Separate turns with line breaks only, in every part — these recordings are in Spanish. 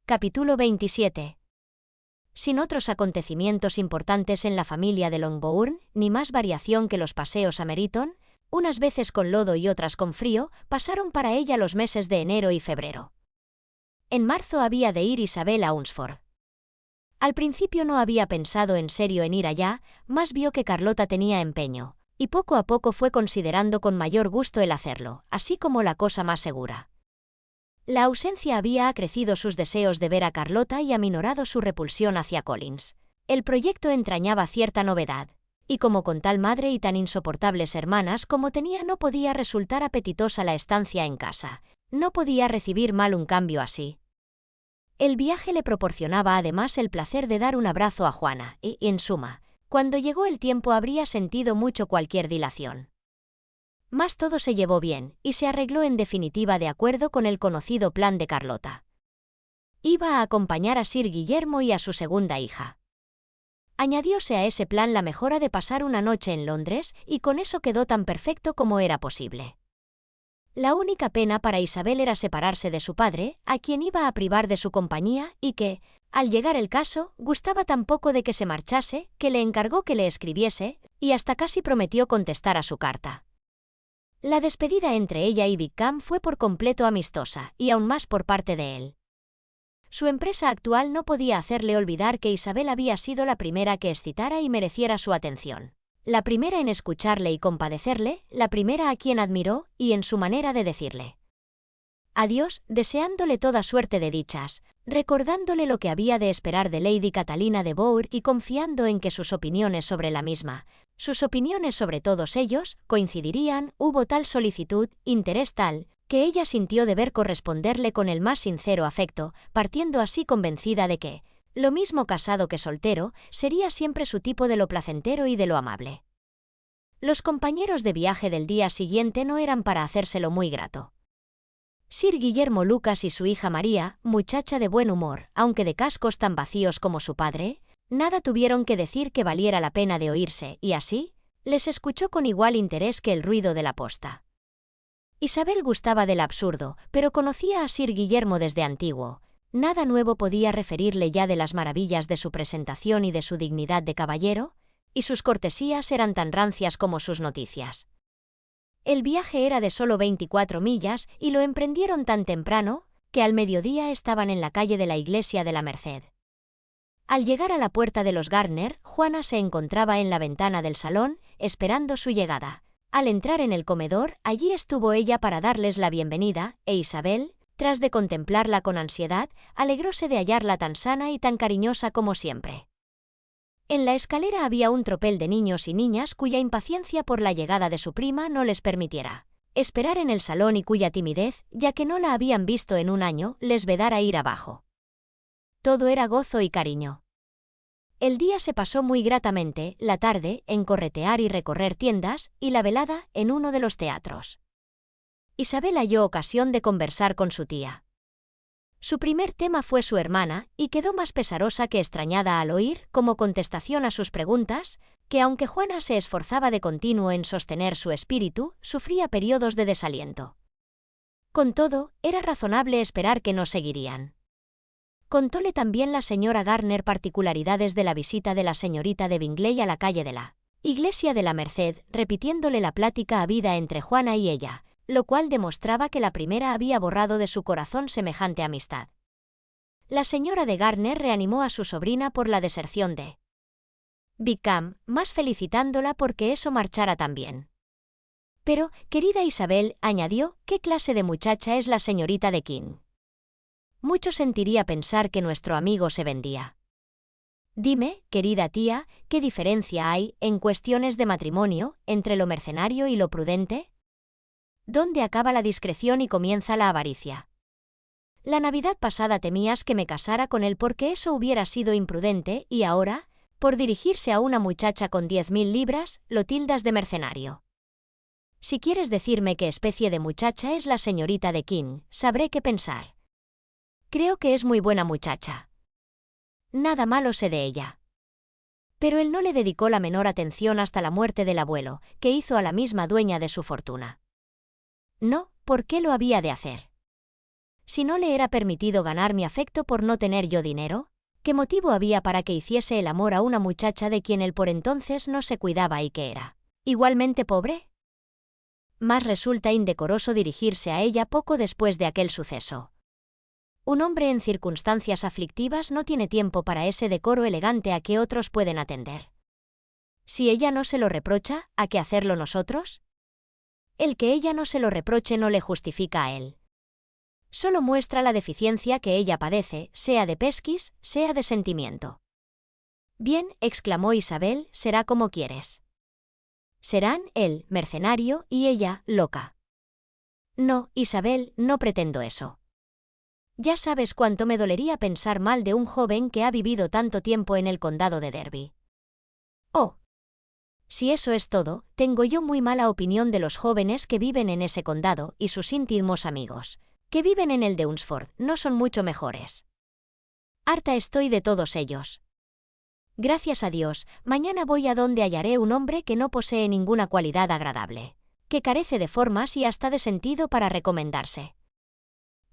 Capítulo 27. Sin otros acontecimientos importantes en la familia de Longbourn, ni más variación que los paseos a Meryton, unas veces con lodo y otras con frío, pasaron para ella los meses de enero y febrero. En marzo había de ir Isabel a Hunsford. Al principio no había pensado en serio en ir allá, más vio que Carlota tenía empeño, y poco a poco fue considerando con mayor gusto el hacerlo, así como la cosa más segura. La ausencia había acrecido sus deseos de ver a Carlota y aminorado su repulsión hacia Collins. El proyecto entrañaba cierta novedad, y como con tal madre y tan insoportables hermanas como tenía no podía resultar apetitosa la estancia en casa, no podía recibir mal un cambio así. El viaje le proporcionaba además el placer de dar un abrazo a Juana y, en suma, cuando llegó el tiempo habría sentido mucho cualquier dilación. Mas todo se llevó bien, y se arregló en definitiva de acuerdo con el conocido plan de Carlota. Iba a acompañar a Sir Guillermo y a su segunda hija. Añadióse a ese plan la mejora de pasar una noche en Londres, y con eso quedó tan perfecto como era posible. La única pena para Isabel era separarse de su padre, a quien iba a privar de su compañía, y que, al llegar el caso, gustaba tan poco de que se marchase, que le encargó que le escribiese, y hasta casi prometió contestar a su carta. La despedida entre ella y Wickham fue por completo amistosa, y aún más por parte de él. Su empresa actual no podía hacerle olvidar que Isabel había sido la primera que excitara y mereciera su atención. La primera en escucharle y compadecerle, la primera a quien admiró, y en su manera de decirle adiós, deseándole toda suerte de dichas, recordándole lo que había de esperar de Lady Catalina de Bourgh y confiando en que sus opiniones sobre la misma, sus opiniones sobre todos ellos, coincidirían. Hubo tal solicitud, interés tal, que ella sintió deber corresponderle con el más sincero afecto, partiendo así convencida de que, lo mismo casado que soltero, sería siempre su tipo de lo placentero y de lo amable. Los compañeros de viaje del día siguiente no eran para hacérselo muy grato. Sir Guillermo Lucas y su hija María, muchacha de buen humor, aunque de cascos tan vacíos como su padre, nada tuvieron que decir que valiera la pena de oírse, y así, les escuchó con igual interés que el ruido de la posta. Isabel gustaba del absurdo, pero conocía a Sir Guillermo desde antiguo. Nada nuevo podía referirle ya de las maravillas de su presentación y de su dignidad de caballero, y sus cortesías eran tan rancias como sus noticias. El viaje era de solo 24 millas y lo emprendieron tan temprano, que al mediodía estaban en la calle de la Iglesia de la Merced. Al llegar a la puerta de los Gardner, Juana se encontraba en la ventana del salón, esperando su llegada. Al entrar en el comedor, allí estuvo ella para darles la bienvenida, e Isabel, tras de contemplarla con ansiedad, alegróse de hallarla tan sana y tan cariñosa como siempre. En la escalera había un tropel de niños y niñas cuya impaciencia por la llegada de su prima no les permitiera esperar en el salón y cuya timidez, ya que no la habían visto en un año, les vedara ir abajo. Todo era gozo y cariño. El día se pasó muy gratamente, la tarde, en corretear y recorrer tiendas, y la velada, en uno de los teatros. Isabel halló ocasión de conversar con su tía. Su primer tema fue su hermana, y quedó más pesarosa que extrañada al oír, como contestación a sus preguntas, que aunque Juana se esforzaba de continuo en sostener su espíritu, sufría periodos de desaliento. Con todo, era razonable esperar que no seguirían. Contóle también la señora Gardner particularidades de la visita de la señorita de Bingley a la calle de la Iglesia de la Merced, repitiéndole la plática habida entre Juana y ella, lo cual demostraba que la primera había borrado de su corazón semejante amistad. La señora de Gardner reanimó a su sobrina por la deserción de Wickham, más felicitándola porque eso marchara tan bien. Pero, querida Isabel, añadió, ¿qué clase de muchacha es la señorita de King? Mucho sentiría pensar que nuestro amigo se vendía. Dime, querida tía, ¿qué diferencia hay, en cuestiones de matrimonio, entre lo mercenario y lo prudente? ¿Dónde acaba la discreción y comienza la avaricia? La Navidad pasada temías que me casara con él porque eso hubiera sido imprudente, y ahora, por dirigirse a una muchacha con 10.000 libras, lo tildas de mercenario. Si quieres decirme qué especie de muchacha es la señorita de King, sabré qué pensar. Creo que es muy buena muchacha. Nada malo sé de ella. Pero él no le dedicó la menor atención hasta la muerte del abuelo, que hizo a la misma dueña de su fortuna. No, ¿por qué lo había de hacer? Si no le era permitido ganar mi afecto por no tener yo dinero, ¿qué motivo había para que hiciese el amor a una muchacha de quien él por entonces no se cuidaba y que era igualmente pobre? Más resulta indecoroso dirigirse a ella poco después de aquel suceso. Un hombre en circunstancias aflictivas no tiene tiempo para ese decoro elegante a que otros pueden atender. Si ella no se lo reprocha, ¿a qué hacerlo nosotros? El que ella no se lo reproche no le justifica a él. Solo muestra la deficiencia que ella padece, sea de pesquis, sea de sentimiento. Bien, exclamó Isabel, será como quieres. Serán él, mercenario, y ella, loca. No, Isabel, no pretendo eso. Ya sabes cuánto me dolería pensar mal de un joven que ha vivido tanto tiempo en el condado de Derby. Oh. Si eso es todo, tengo yo muy mala opinión de los jóvenes que viven en ese condado y sus íntimos amigos, que viven en el de Hunsford, no son mucho mejores. Harta estoy de todos ellos. Gracias a Dios, mañana voy a donde hallaré un hombre que no posee ninguna cualidad agradable, que carece de formas y hasta de sentido para recomendarse.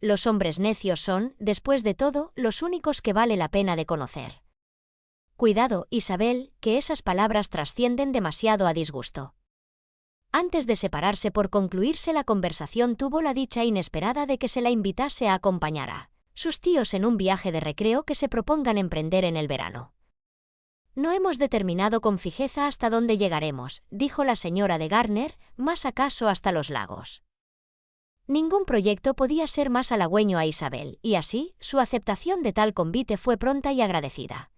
Los hombres necios son, después de todo, los únicos que vale la pena de conocer. Cuidado, Isabel, que esas palabras trascienden demasiado a disgusto. Antes de separarse por concluirse la conversación tuvo la dicha inesperada de que se la invitase a acompañar a sus tíos en un viaje de recreo que se propongan emprender en el verano. No hemos determinado con fijeza hasta dónde llegaremos, dijo la señora de Garner, más acaso hasta los lagos. Ningún proyecto podía ser más halagüeño a Isabel, y así, su aceptación de tal convite fue pronta y agradecida.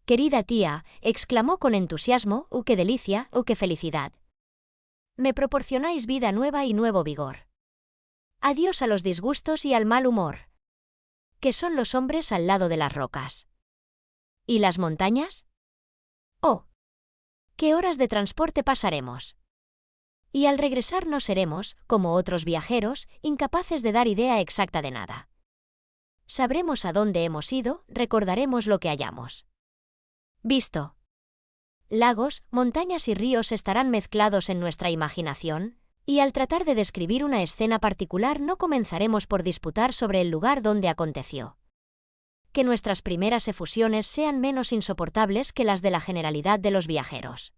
«Querida tía», exclamó con entusiasmo, qué delicia, qué felicidad. Me proporcionáis vida nueva y nuevo vigor. Adiós a los disgustos y al mal humor. ¿Qué son los hombres al lado de las rocas? ¿Y las montañas? Oh, ¿qué horas de transporte pasaremos? Y al regresar no seremos, como otros viajeros, incapaces de dar idea exacta de nada. Sabremos a dónde hemos ido, recordaremos lo que hallamos visto. Lagos, montañas y ríos estarán mezclados en nuestra imaginación, y al tratar de describir una escena particular no comenzaremos por disputar sobre el lugar donde aconteció. Que nuestras primeras efusiones sean menos insoportables que las de la generalidad de los viajeros.